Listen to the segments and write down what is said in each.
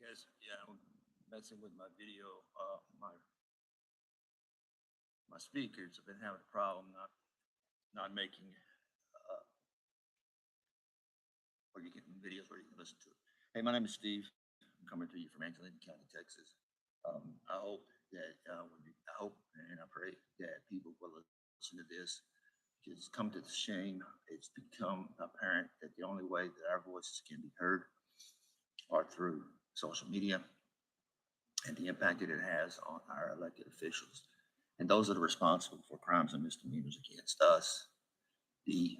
Yes, yeah, I'm messing with my video. My speakers have been having a problem not making where you get videos where you can listen to it. Hey, my name is Steve. I'm coming to you from Angelina County, Texas. I hope that I hope and I pray that people will listen to this. It's come to the shame. It's become apparent that the only way that our voices can be heard are through social media and the impact that it has on our elected officials and those that are responsible for crimes and misdemeanors against us, the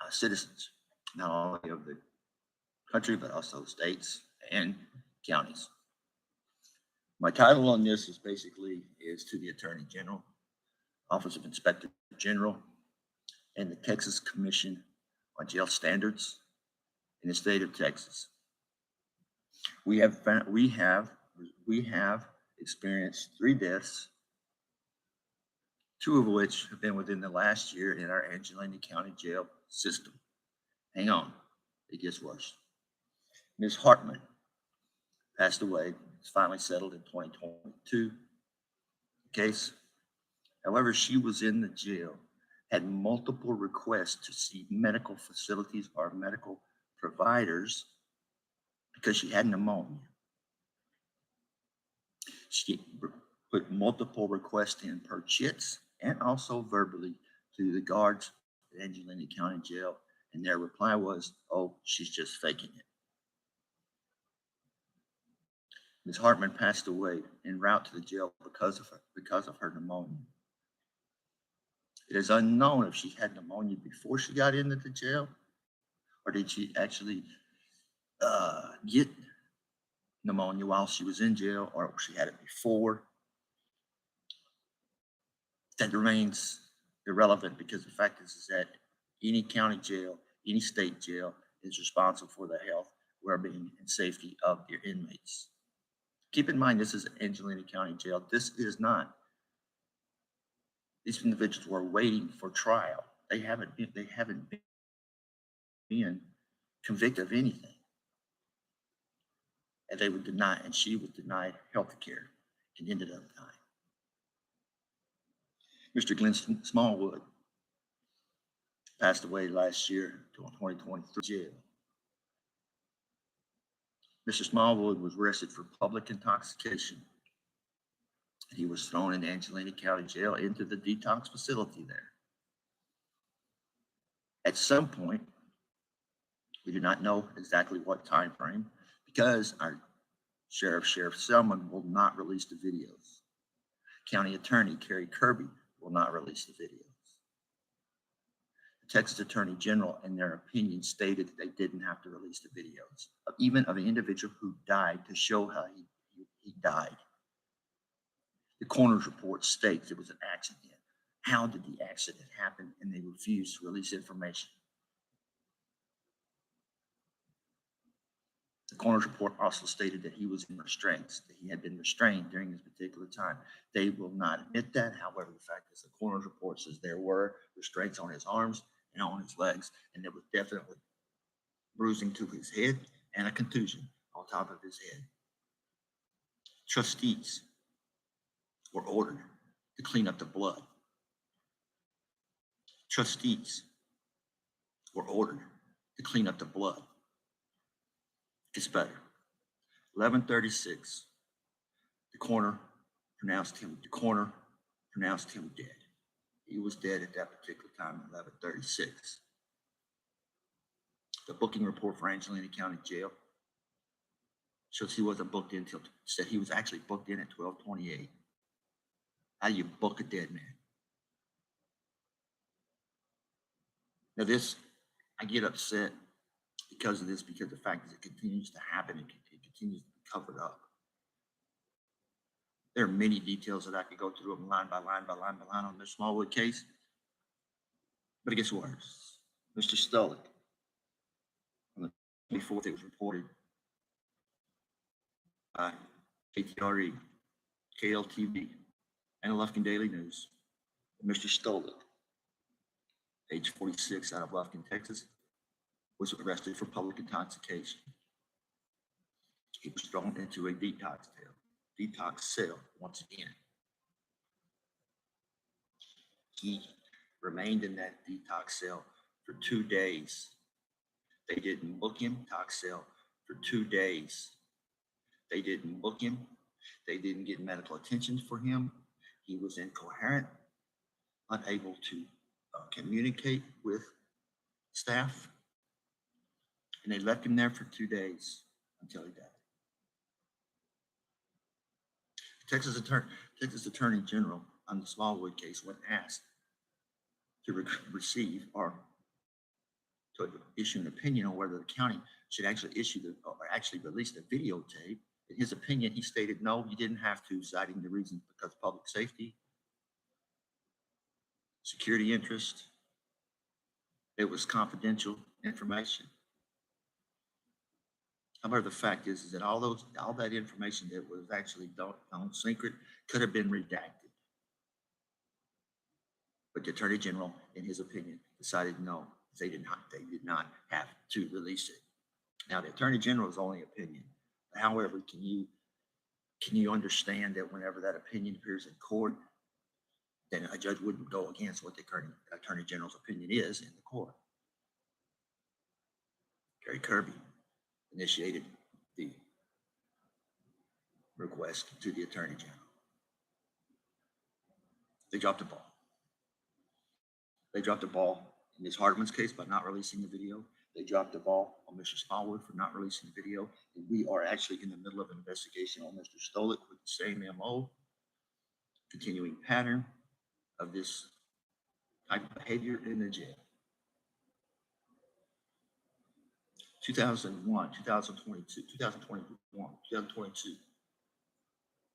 citizens, not only of the country, but also states and counties. My title on this is to the Attorney General, Office of Inspector General, and the Texas Commission on Jail Standards in the state of Texas. We have experienced 3 deaths, 2 of which have been within the last year in our Angelina County Jail system. Hang on, it gets worse. Ms. Hartman passed away. It's finally settled in 2022 case. However, she was in the jail, had multiple requests to see medical facilities or medical providers because she had pneumonia. She put multiple requests in per chits and also verbally to the guards at Angelina County Jail, and their reply was, "Oh, she's just faking it." Ms. Hartman passed away en route to the jail because of her pneumonia. It is unknown if she had pneumonia before she got into the jail, or did she actually get pneumonia while she was in jail, or she had it before. That remains irrelevant because the fact is that any county jail, any state jail is responsible for the health, well-being, and safety of your inmates. Keep in mind, this is Angelina County Jail. This is not. These individuals were waiting for trial. They haven't been convicted of anything. And she was denied health care and ended up dying. Mr. Glenn Smallwood passed away last year in 2023 jail. Mr. Smallwood was arrested for public intoxication. He was thrown in Angelina County Jail into the detox facility there. At some point, we do not know exactly what time frame, because our Sheriff Selman will not release the videos. County Attorney Kerry Kirby will not release the videos. The Texas Attorney General, in their opinion, stated that they didn't have to release the videos, even of an individual who died, to show how he died. The coroner's report states it was an accident. How did the accident happen? And they refused to release information. The coroner's report also stated that he was in restraints, that he had been restrained during this particular time. They will not admit that. However, the fact is the coroner's report says there were restraints on his arms and on his legs, and there was definitely bruising to his head and a contusion on top of his head. Trustees were ordered to clean up the blood. Trustees were ordered to clean up the blood. It's better. 11:36. The coroner pronounced him dead. He was dead at that particular time, 11:36. The booking report for Angelina County Jail shows he wasn't booked in until, said he was actually booked in at 12:28. How do you book a dead man? Now I get upset because of this, because the fact is it continues to happen and it continues to be covered up. There are many details that I could go through them line by line on this Smallwood case, but it gets worse. Mr. Stolick, on the 24th, it was reported by KTRE, KLTV, and the Lufkin Daily News that Mr. Stolick, age 46, out of Lufkin, Texas, was arrested for public intoxication. He was thrown into a detox cell once again. He remained in that detox cell for 2 days. They didn't book him, detox cell for 2 days. They didn't book him. They didn't get medical attention for him. He was incoherent, unable to communicate with staff, and they left him there for 2 days until he died. Texas Attorney General on the Smallwood case, when asked to receive or to issue an opinion on whether the county should actually release the videotape, in his opinion, he stated no, you didn't have to, citing the reason because public safety, security interest, it was confidential information. However, the fact is that all that information that was actually done secret could have been redacted. But the Attorney General, in his opinion, decided no, they did not have to release it. Now, the Attorney General's only opinion. However, can you understand that whenever that opinion appears in court, then a judge wouldn't go against what the Attorney General's opinion is in the court? Gary Kirby initiated the request to the Attorney General. They dropped the ball. They dropped the ball in Ms. Hardeman's case by not releasing the video. They dropped the ball on Mr. Smallwood for not releasing the video. And we are actually in the middle of an investigation on Mr. Stolik with the same MO, continuing pattern of this type of behavior in the jail. 2001, 2022, 2021, 2022.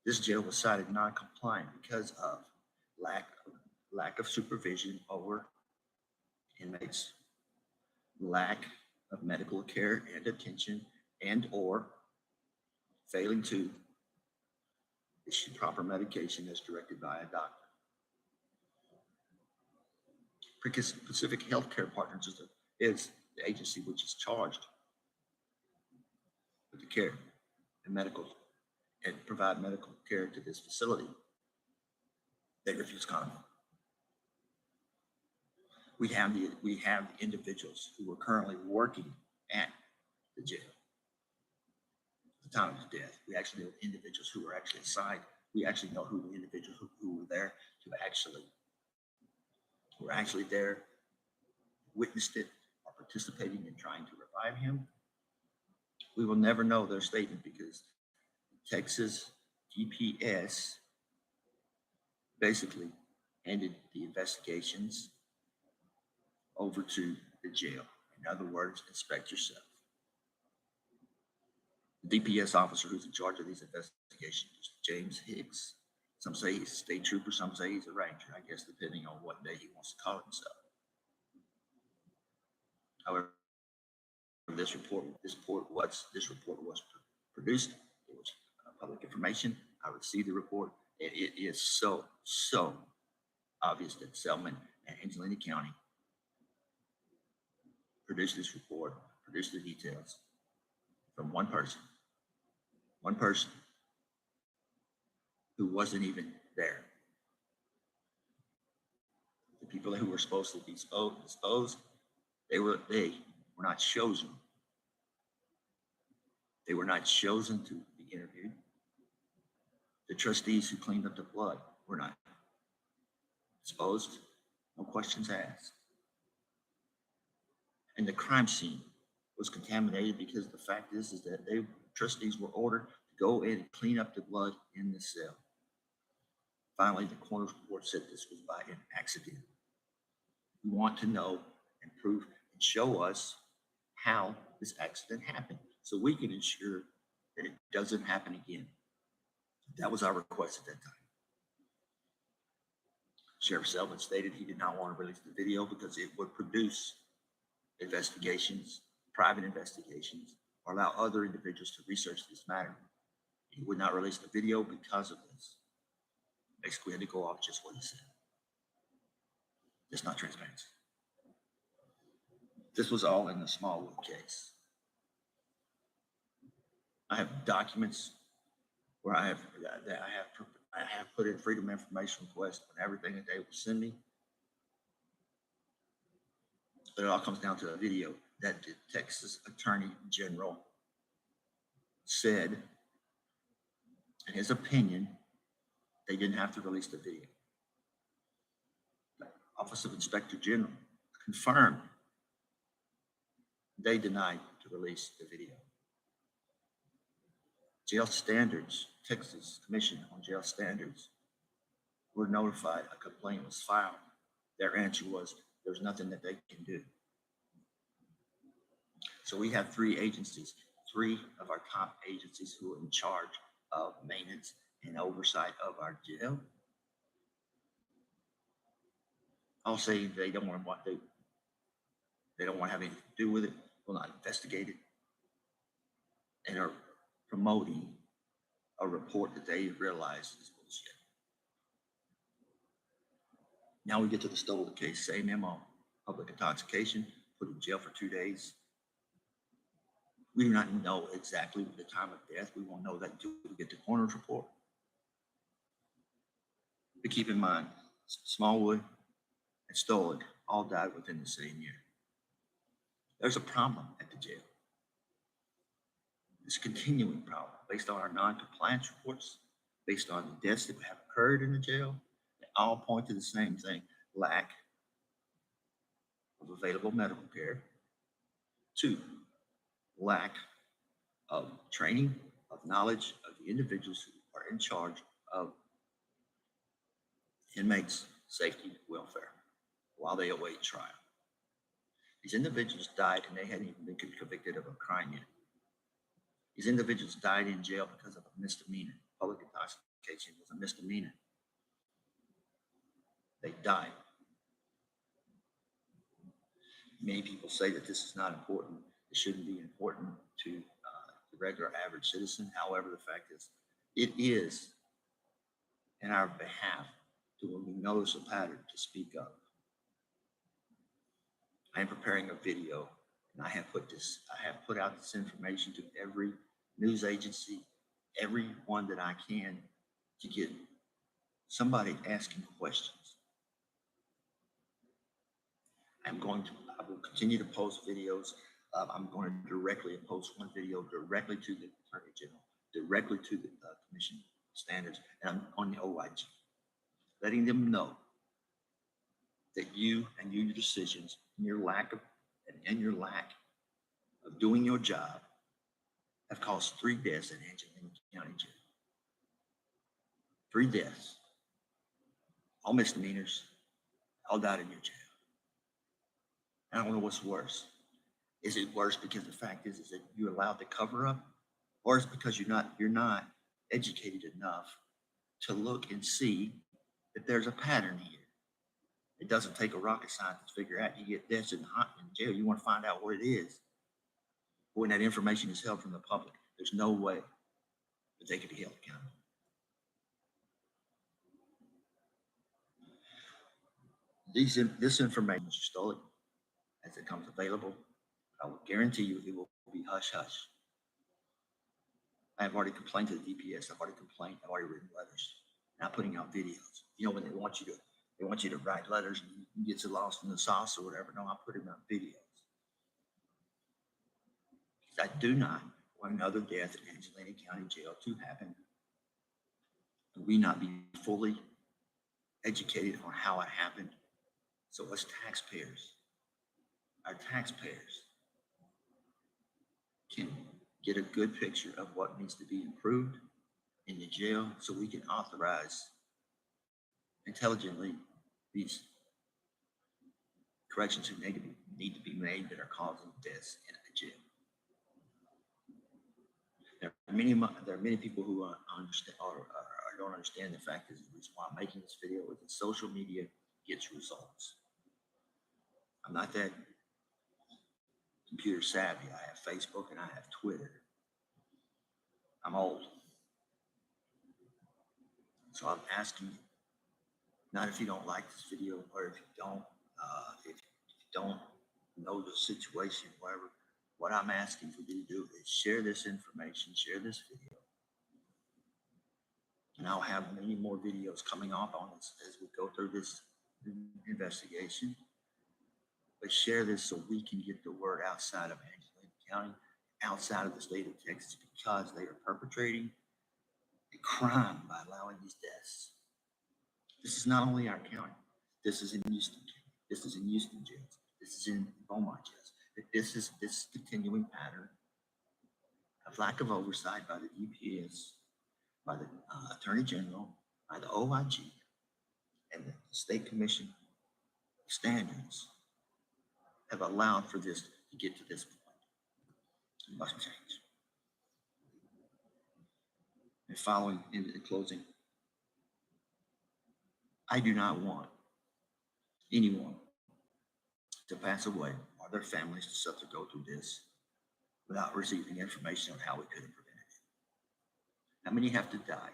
This jail was cited non-compliant because of lack of supervision over inmates, lack of medical care and attention, and or failing to issue proper medication as directed by a doctor. Pacific Healthcare Partners is the agency which is charged with the care and provide medical care to this facility. They refuse comment. We have the individuals who are currently working at the jail at the time of his death. We actually know individuals who were actually assigned. We actually know who the individuals who were there who were actually there, witnessed it, are participating in trying to revive him. We will never know their statement because Texas DPS basically handed the investigations over to the jail. In other words, inspect yourself. The DPS officer who's in charge of these investigations is James Hicks. Some say he's a state trooper, some say he's a ranger, I guess depending on what day he wants to call himself. However, this report was produced. It was public information. I received the report, and it is so obvious that Selman and Angelina County produced this report, produced the details from one person who wasn't even there. The people who were supposed to be disposed, they were not chosen. They were not chosen to be interviewed. The trustees who cleaned up the blood were not disposed, no questions asked. And the crime scene was contaminated because the fact is that trustees were ordered to go in and clean up the blood in the cell. Finally, the coroner's report said this was by an accident. We want to know and prove and show us how this accident happened so we can ensure that it doesn't happen again. That was our request at that time. Sheriff Selman stated he did not want to release the video because it would produce investigations, private investigations, or allow other individuals to research this matter. He would not release the video because of this. Basically, we had to go off just what he said. It's not transparency. This was all in the Smallwood case. I have documents where I have put in freedom of information request on everything that they will send me. But it all comes down to a video that the Texas Attorney General said, in his opinion, they didn't have to release the video. The Office of Inspector General confirmed they denied to release the video. Jail Standards, Texas Commission on Jail Standards, were notified a complaint was filed. Their answer was there's nothing that they can do. So we have three agencies, three of our top agencies who are in charge of maintenance and oversight of our jail. I'll say they don't want they don't want to have anything to do with it, will not investigate it, and are promoting a report that they realize is bullshit. Now we get to the Stoller case, same MO, public intoxication, put in jail for 2 days. We do not know exactly the time of death. We won't know that until we get the coroner's report. But keep in mind, Smallwood and Stoller all died within the same year. There's a problem at the jail. It's a continuing problem based on our non-compliance reports, based on the deaths that have occurred in the jail. They all point to the same thing: lack of available medical care. 2, lack of training, of knowledge of the individuals who are in charge of inmates' safety and welfare while they await trial. These individuals died and they hadn't even been convicted of a crime yet. These individuals died in jail because of a misdemeanor. Public intoxication was a misdemeanor. They died. Many people say that this is not important. It shouldn't be important to the regular average citizen. However, the fact is, it is in our behalf to when we notice a pattern to speak up. I am preparing a video, and I have put out this information to every news agency, everyone that I can, to get somebody asking questions. I will continue to post videos. I'm going to directly post one video directly to the Attorney General, directly to the Commission Standards, and I'm on the OIG, letting them know that you and your decisions and your lack of doing your job have caused 3 deaths in Angelina County Jail. 3 deaths, all misdemeanors, all died in your jail. I don't know what's worse. Is it worse because the fact is that you're allowed to cover up, or is it because you're not educated enough to look and see that there's a pattern here? It doesn't take a rocket scientist to figure out. You get deaths in jail, you want to find out what it is. But when that information is held from the public, there's no way that they could be held accountable. This information, Mr. Stoller, as it comes available, I will guarantee you it will be hush-hush. I have already complained to the DPS. I've already written letters. Now putting out videos. You know, when they want you to write letters and you get so lost in the sauce or whatever. No, I put them out videos. I do not want another death in Angelina County Jail to happen. And we not be fully educated on how it happened. So as taxpayers, our taxpayers can get a good picture of what needs to be improved in the jail so we can authorize intelligently these corrections who need to be made that are causing deaths in the jail. There are many people who understand or don't understand the fact is the reason why I'm making this video is that social media gets results. I'm not that computer savvy. I have Facebook and I have Twitter. I'm old. So I'm asking you, not if you don't like this video or if you don't know the situation, whatever, What I'm asking for you to do is share this information, share this video. And I'll have many more videos coming up on this as we go through this investigation. But share this so we can get the word outside of Angelina County, outside of the state of Texas, because they are perpetrating a crime by allowing these deaths. This is not only our county. This is in Houston County. This is in Houston jails. This is in Beaumont jails. This is this continuing pattern of lack of oversight by the DPS, by the Attorney General, by the OIG, and the State Commission standards have allowed for this to get to this point. It must change. And following in closing, I do not want anyone to pass away or their families to suffer go through this without receiving information on how we could have prevented it. How many have to die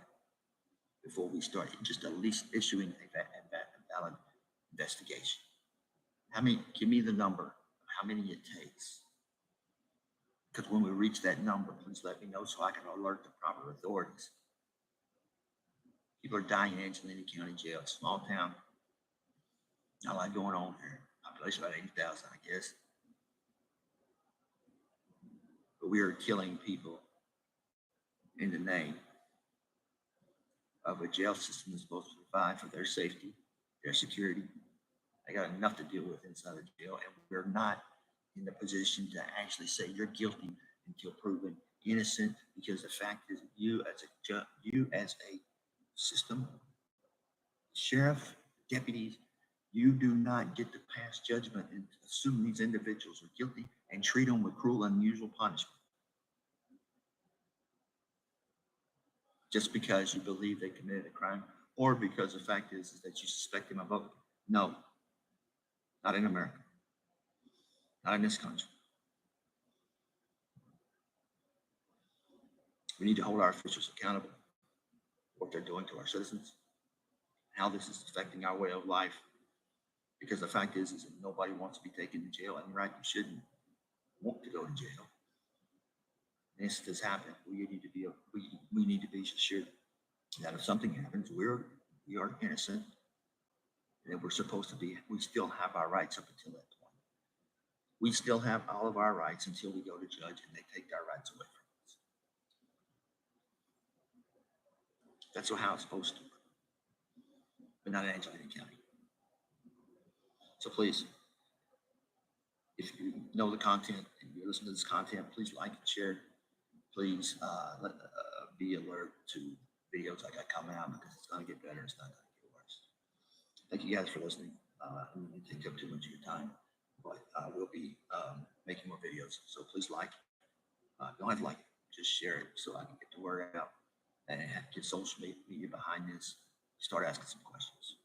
before we start just at least issuing a valid investigation? How many? Give me the number of how many it takes. Because when we reach that number, please let me know so I can alert the proper authorities. People are dying in Angelina County Jail, small town. Not a lot going on here. Population about 80,000, I guess. But we are killing people in the name of a jail system that's supposed to provide for their safety, their security. They got enough to deal with inside the jail, and we're not in the position to actually say you're guilty until proven innocent, because the fact is you as a system, sheriff, deputies, you do not get to pass judgment and assume these individuals are guilty and treat them with cruel and unusual punishment just because you believe they committed a crime, or because the fact is that you suspect them of it. No, not in America, not in this country. We need to hold our officials accountable for what they're doing to our citizens, how this is affecting our way of life. Because the fact is that nobody wants to be taken to jail, and right, you shouldn't want to go to jail. And if this happens, we need to be assured that if something happens, we are innocent, and we're supposed to be. We still have our rights up until that point. We still have all of our rights until we go to judge and they take our rights away from us. That's how it's supposed to work, but not in Angelina County. So please, if you know the content and you listen to this content, please like and share. Please be alert to videos like I coming out, because it's going to get better. It's not going to get worse. Thank you guys for listening. I didn't take up too much of your time, but we'll be making more videos. So please like. Don't have to like it. Just share it so I can get the word out and get social media behind this. Start asking some questions.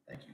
Thank you.